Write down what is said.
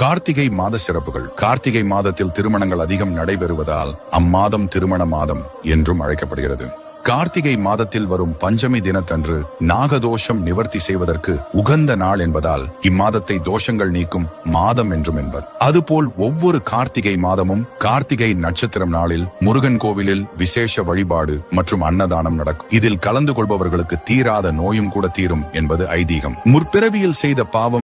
கார்த்திகை மாத சிறப்புகள். கார்த்திகை மாதத்தில் திருமணங்கள் அதிகம் நடைபெறுவதால் அம்மாதம் திருமண மாதம் என்றும் அழைக்கப்படுகிறது. கார்த்திகை மாதத்தில் வரும் பஞ்சமி தினத்தன்று நாகதோஷம் நிவர்த்தி செய்வதற்கு உகந்த நாள் என்பதால் இம்மாதத்தை தோஷங்கள் நீக்கும் மாதம் என்றும் என்பர். அதுபோல் ஒவ்வொரு கார்த்திகை மாதமும் கார்த்திகை நட்சத்திரம் நாளில் முருகன் கோவிலில் விசேஷ வழிபாடு மற்றும் அன்னதானம் நடக்கும். இதில் கலந்து கொள்பவர்களுக்கு தீராத நோயும் கூட தீரும் என்பது ஐதீகம். முற்பிறவியில் செய்த பாவம்